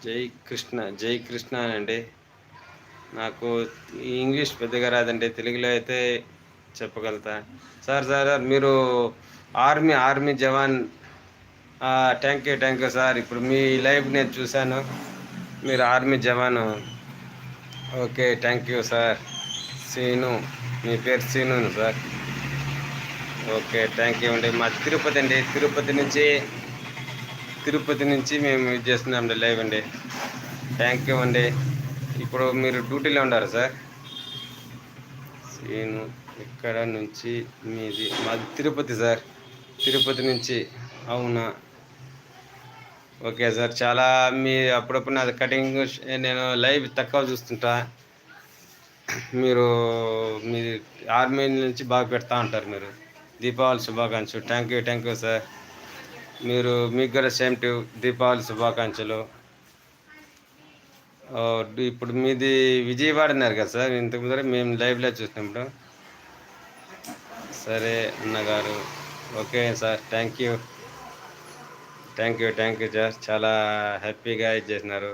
జై కృష్ణ అండి. నాకు ఇంగ్లీష్ పెద్దగా రాదండి. తెలుగులో అయితే చెప్పగలుగుతా. సార్ మీరు army jawan. Thank you sir. ఇప్పుడు మీ లైవ్ నేను చూశాను. మీరు army jawan. Okay, thank you sir. Seenu, మీ పేరు Seenu sir. Okay, thank you అండి. మా తిరుపతి అండి. తిరుపతి నుంచి మేము ఇది చేస్తున్నామండి లైవ్ అండి. థ్యాంక్ యూ అండి. ఇప్పుడు మీరు డ్యూటీలో ఉండారు సార్. సీను, ఇక్కడ నుంచి మీది? మాది తిరుపతి సార్. తిరుపతి నుంచి. అవునా? Okay sir. చాలా అప్పుడప్పుడు నాది కటింగ్ నేను లైవ్ తక్కువ చూస్తుంటా. మీరు మీ ఆర్మీ నుంచి బాగా పెడతా ఉంటారు మీరు. దీపావళి శుభాకాంక్షలు. Thank you sir. మీకు కూడా సేమ్ టు దీపావళి శుభాకాంక్షలు. ఇప్పుడు మీది విజయవాడ అన్నారు కదా సార్. ఇంతకు ముందర మేము లైవ్లో చూసినప్పుడు. సరే అన్నగారు. Okay sir, thank you sir. చాలా హ్యాపీగా ఇది చేసినారు.